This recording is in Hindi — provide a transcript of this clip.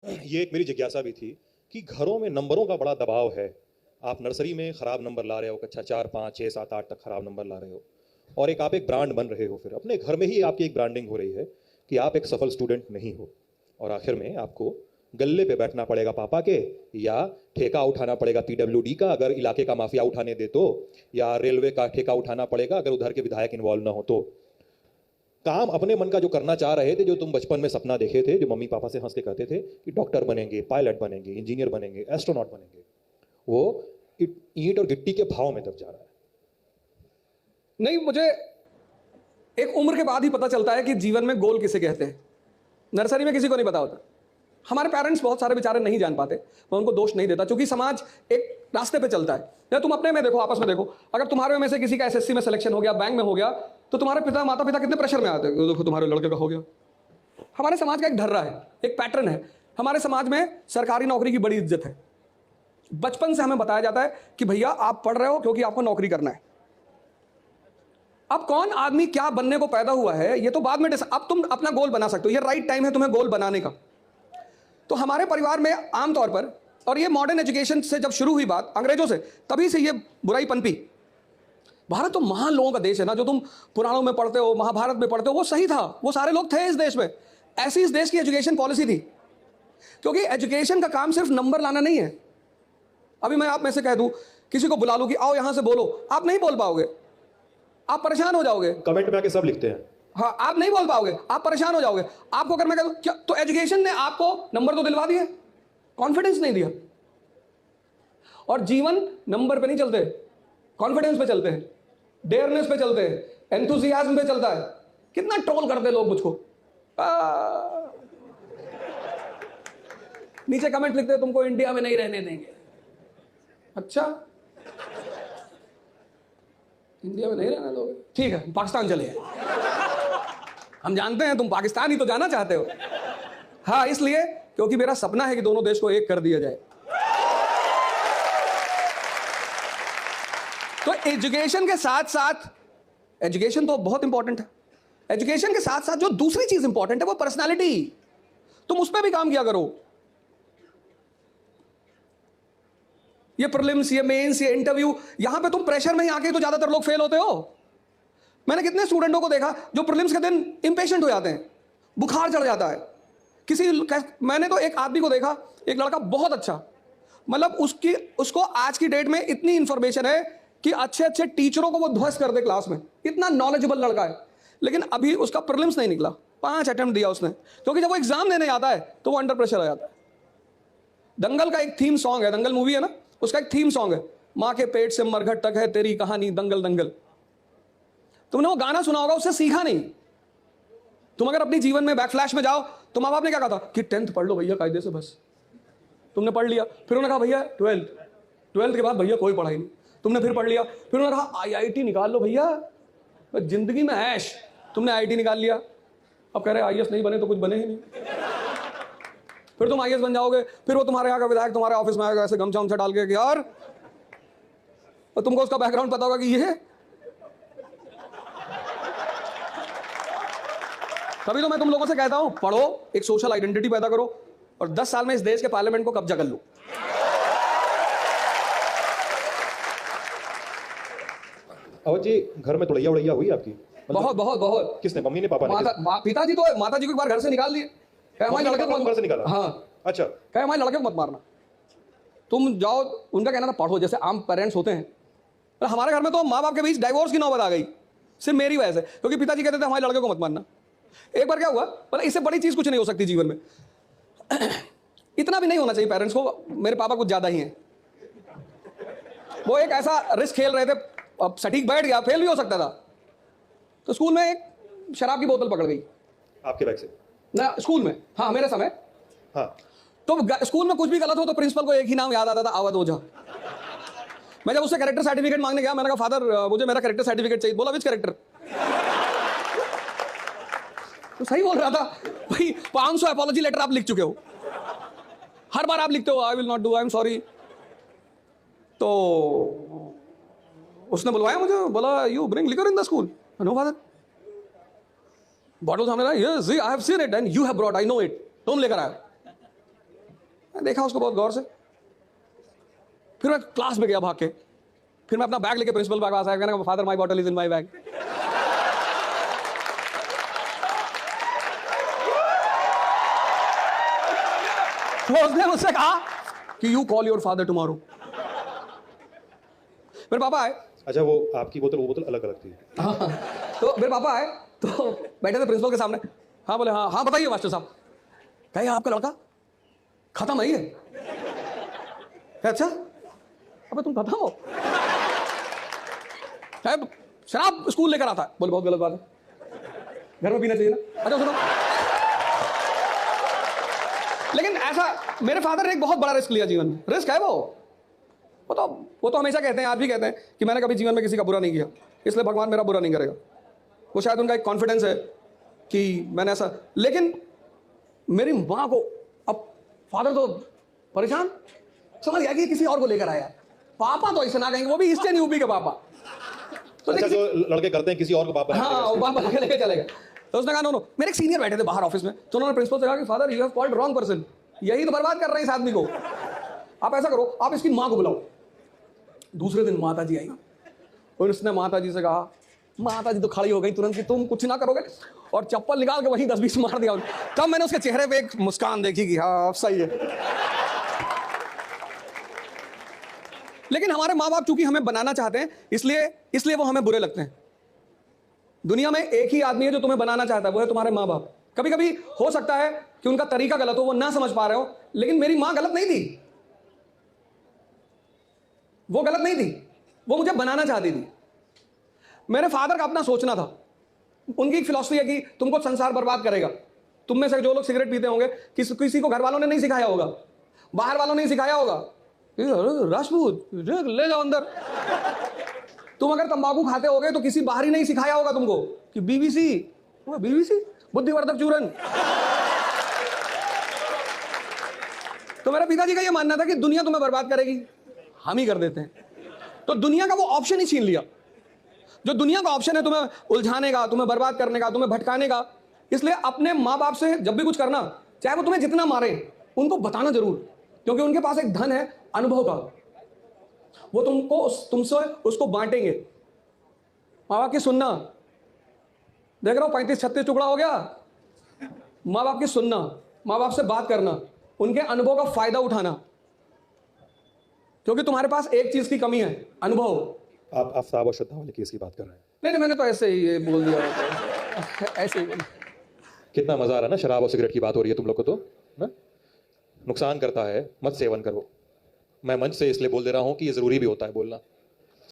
ये एक मेरी जिज्ञासा भी थी कि घरों में नंबरों का बड़ा दबाव है। आप नर्सरी में खराब नंबर ला रहे हो, कक्षा 4, 5, 6, 7, 8 तक खराब नंबर ला रहे हो, और आप एक ब्रांड बन रहे हो। फिर अपने घर में ही आपकी एक ब्रांडिंग हो रही है कि आप एक सफल स्टूडेंट नहीं हो, और आखिर में आपको गल्ले पे बैठना पड़ेगा पापा के, या ठेका उठाना पड़ेगा पीडब्ल्यूडी का अगर इलाके का माफिया उठाने दे तो, या रेलवे का ठेका उठाना पड़ेगा अगर उधर के विधायक इन्वॉल्व ना हो तो। काम अपने मन का जो करना चाह रहे थे, जो तुम बचपन में सपना देखे थे, जो मम्मी पापा से हंस के कहते थे कि डॉक्टर बनेंगे, पायलट बनेंगे, इंजीनियर बनेंगे, एस्ट्रोनॉट बनेंगे, वो ईंट और गिट्टी के भाव में दब जा रहा है। नहीं, मुझे एक उम्र के बाद ही पता चलता है कि जीवन में गोल किसे कहते हैं। नर्सरी में किसी को नहीं पता होता। हमारे पेरेंट्स बहुत सारे बेचारे नहीं जान पाते, मैं उनको दोष नहीं देता, क्योंकि समाज एक रास्ते पे चलता है। या तुम अपने में देखो, आपस में देखो, अगर तुम्हारे में से किसी का एसएससी में सिलेक्शन हो गया, बैंक में हो गया, तो तुम्हारे पिता माता पिता कितने प्रेशर में आते हैं, देखो तुम्हारे लड़के का हो गया। हमारे समाज का एक ढर्रा है, एक पैटर्न है। हमारे समाज में सरकारी नौकरी की बड़ी इज्जत है। बचपन से हमें बताया जाता है कि भैया आप पढ़ रहे हो क्योंकि आपको नौकरी करना है। अब कौन आदमी क्या बनने को पैदा हुआ है ये तो बाद में, अब तुम अपना गोल बना सकते हो, ये राइट टाइम है तुम्हें गोल बनाने का। तो हमारे परिवार में आमतौर पर, और ये मॉडर्न एजुकेशन से जब शुरू हुई बात अंग्रेजों से, तभी से ये बुराई पनपी। भारत तो महान लोगों का देश है ना, जो तुम पुराणों में पढ़ते हो, महाभारत में पढ़ते हो, वो सही था, वो सारे लोग थे इस देश में। ऐसी इस देश की एजुकेशन पॉलिसी थी, क्योंकि एजुकेशन का काम सिर्फ नंबर लाना नहीं है। अभी मैं आप में से कह दूं, किसी को बुला लूं कि आओ यहां से बोलो, आप नहीं बोल पाओगे, आप परेशान हो जाओगे। कमेंट में आके सब लिखते हैं, हाँ, आप नहीं बोल पाओगे, आप परेशान हो जाओगे। आपको अगर मैं कहूं क्या, तो एजुकेशन ने आपको नंबर तो दिलवा दिए, कॉन्फिडेंस नहीं दिया। और जीवन नंबर पे नहीं चलते, कॉन्फिडेंस पे चलते हैं, डेयरनेस पे चलते हैं, एंथुसियाज्म पे चलता है। कितना ट्रोल करते लोग मुझको, नीचे कमेंट लिखते तुमको इंडिया में नहीं रहने देंगे। अच्छा, इंडिया में नहीं रहना दोगे, ठीक है, पाकिस्तान चले। हम जानते हैं तुम पाकिस्तान ही तो जाना चाहते हो। हाँ, इसलिए क्योंकि मेरा सपना है कि दोनों देश को एक कर दिया जाए। तो एजुकेशन के साथ साथ, एजुकेशन तो बहुत इंपॉर्टेंट है, एजुकेशन के साथ साथ जो दूसरी चीज इंपॉर्टेंट है वो पर्सनालिटी। तुम उस पर भी काम किया करो। ये प्रीलिम्स, ये मेंस, ये इंटरव्यू, यहां पे तुम प्रेशर में ही आके तो ज्यादातर लोग फेल होते हो। मैंने कितने स्टूडेंटों को देखा जो प्रीलिम्स के दिन इंपेशेंट हो जाते हैं, बुखार चढ़ जाता है। मैंने तो एक आदमी को देखा, एक लड़का बहुत अच्छा, मतलब उसको आज की डेट में इतनी इंफॉर्मेशन है कि अच्छे अच्छे टीचरों को वो ध्वस्त कर दे क्लास में, इतना नॉलेजेबल लड़का है। लेकिन अभी उसका प्रीलिम्स नहीं निकला, 5 अटेम्प्ट दिया उसने, क्योंकि जब वो एग्जाम देने जाता है तो वो अंडर प्रेशर आ जाता है। दंगल का एक थीम सॉन्ग है, दंगल मूवी है ना, उसका एक थीम सॉन्ग है, मां के पेट से मरघट तक है तेरी कहानी दंगल दंगल। तुमने वो गाना सुना होगा, उससे सीखा नहीं। तुम अगर अपनी जीवन में बैकफ्लैश में जाओ तो माँ बाप ने क्या कहा था कि 10th पढ़ लो भैया कायदे से, बस। तुमने पढ़ लिया, फिर उन्होंने कहा भैया 12th के बाद भैया कोई पढ़ाई नहीं। तुमने फिर पढ़ लिया, फिर उन्होंने कहा IIT निकाल लो भैया, जिंदगी में ऐश। तुमने IIT निकाल लिया, अब कह रहे IAS नहीं बने तो कुछ बने ही नहीं। फिर तुम IAS बन जाओगे, फिर वो तुम्हारे यहाँ का विधायक तुम्हारे ऑफिस में आएगा ऐसे गमछा उमछा डाल के कि यार, और तुमको उसका बैकग्राउंड पता होगा कि ये है। तभी तो मैं तुम लोगों से कहता हूं, पढ़ो, एक सोशल आइडेंटिटी पैदा करो, और 10 साल में इस देश के पार्लियामेंट को कब्जा कर लो। अवध जी, घर में तुड़ैया उड़ैया हुई आपकी? बहुत बहुत बहुत। किसने, मम्मी ने, पापा ने? पिताजी तो माताजी को एक बार घर से निकाल दिए, हमारे लड़के को घर से निकाला। हाँ, अच्छा, कहे हमारे लड़के को मत मारना, तुम जाओ। उनका कहना था पढ़ो, जैसे आम पेरेंट्स होते हैं। तो हमारे घर में तो माँ बाप के बीच डाइवोर्स की नौबत आ गई, सिर्फ मेरी वजह से, क्योंकि पिताजी कहते थे हमारे लड़के को मत मारना। एक बार क्या हुआ, मतलब इससे बड़ी चीज कुछ नहीं हो सकती जीवन में। इतना भी नहीं होना चाहिए पेरेंट्स को, मेरे पापा कुछ ज्यादा ही हैं। वो एक ऐसा रिस्क खेल रहे थे, अब सटीक बैठ गया, फेल भी हो सकता था। तो स्कूल में एक शराब की बोतल पकड़ गई आपके बैग से? ना, स्कूल में, हाँ मेरे समय। हाँ, तो स्कूल में कुछ भी गलत हो तो प्रिंसिपल को एक ही नाम याद आता था, अवध ओझा। मैं जब उससे कैरेक्टर सर्टिफिकेट मांगने गया, मैंने कहा फादर मुझे मेरा कैरेक्टर सर्टिफिकेट चाहिए। बोला विच कैरेक्टर? तो सही बोल रहा था भाई, 500 अपॉलॉजी लेटर आप लिख चुके हो, हर बार आप लिखते हो I will not do, I am sorry. तो उसने बुलवाया मुझे, बोला you bring liquor in the school? No father. Bottle सामने रहा, yes I have seen it and you have brought, I know it, तुम लेकर आए। मैं देखा उसको बहुत गौर से, फिर मैं क्लास में गया भाग के, फिर मैं अपना बैग लेके प्रिंसिपल के पास आया, कहना father my bottle is in my bag. तो उसने मुझसे कहा कि you call your father tomorrow. मेरे पापा आए, अच्छा वो आपकी बोतल वो बोतल अलग अलग थी। हाँ, तो मेरे पापा आए तो बैठे थे प्रिंसिपल के सामने। हाँ बोले, हाँ हाँ बताइए मास्टर साहब। कहे आपका लड़का खत्म है? अच्छा, अबे तुम खत्म हो? साहब शराब स्कूल लेकर आता है। बोले बहुत गलत बात है, घर में पीना चाहिए ना। अच्छा सुनो, लेकिन ऐसा मेरे फादर ने एक बहुत बड़ा रिस्क लिया जीवन में। रिस्क है वो तो हमेशा कहते हैं, आज भी कहते हैं कि मैंने कभी जीवन में किसी का बुरा नहीं किया, इसलिए भगवान मेरा बुरा नहीं करेगा। वो शायद उनका एक कॉन्फिडेंस है कि मैंने ऐसा। लेकिन मेरी माँ को अब फादर तो परेशान, समझ गया कि किसी और को लेकर आया। पापा तो ऐसे ना कहेंगे, वो भी ईस्टर्न यूपी के पापा। तो अच्छा, जो लड़के करते हैं किसी और को पापा, हाँ वो पापा लेके चले गए। तो उसने कहा नो, मेरे एक सीनियर बैठे थे बाहर ऑफिस में, तो उन्होंने प्रिंसिपल से कहा कि father you have called wrong person, यही तो बर्बाद कर रहे हैं इस आदमी को। आप ऐसा करो, आप इसकी माँ को बुलाओ। दूसरे दिन माता जी आई और उसने माता जी से कहा, माता जी तो खड़ी हो गई तुरंत कि तुम कुछ ना करोगे, और चप्पल निकाल के वहीं 10-20 मार दिया। तब मैंने उसके चेहरे पे एक मुस्कान देखी कि हाँ अब सही है। लेकिन हमारे माँ बाप चूंकि हमें बनाना चाहते हैं, इसलिए वो हमें बुरे लगते हैं। दुनिया में एक ही आदमी है जो तुम्हें बनाना चाहता है, वो है तुम्हारे माँ बाप। कभी कभी हो सकता है कि उनका तरीका गलत हो, वो ना समझ पा रहे हो, लेकिन मेरी माँ गलत नहीं थी। वो गलत नहीं थी, वो मुझे बनाना चाहती थी। मेरे फादर का अपना सोचना था। उनकी एक फिलॉसफी है कि तुमको संसार बर्बाद करेगा। तुम में से जो लोग सिगरेट पीते होंगे, किसी को घर वालों ने नहीं सिखाया होगा, बाहर वालों ने नहीं सिखाया होगा, राजपूत ले जाओ अंदर। तुम अगर तंबाकू खाते होगे तो किसी बाहरी नहीं सिखाया होगा तुमको कि बीबीसी बुद्धिवर्धक चूरन। तो मेरे पिताजी का यह मानना था कि दुनिया तुम्हें बर्बाद करेगी, हम ही कर देते हैं। तो दुनिया का वो ऑप्शन ही छीन लिया। जो दुनिया का ऑप्शन है तुम्हें उलझाने का, तुम्हें बर्बाद करने का, तुम्हें भटकाने का, इसलिए अपने माँ बाप से जब भी कुछ करना, चाहे वो तुम्हें जितना मारे, उनको बताना जरूर, क्योंकि उनके पास एक धन है अनुभव का। वो तुमसे उसको बांटेंगे। माँ बाप की सुनना, देख रहा हो 35-36 टुकड़ा हो गया। माँ बाप की सुनना, माँ बाप से बात करना, उनके अनुभव का फायदा उठाना, क्योंकि तुम्हारे पास एक चीज की कमी है, अनुभव। आप आफ्ताब और श्रद्धा वाले केस की बात कर रहे हैं? नहीं, मैंने तो ऐसे ही ये बोल दिया, ऐसे ही बोला। कितना मजा आ रहा है ना, शराब और सिगरेट की बात हो रही है तुम लोग को, तो ना नुकसान करता है, मत सेवन करो। मैं मंच से इसलिए बोल दे रहा हूं कि ये जरूरी भी होता है बोलना।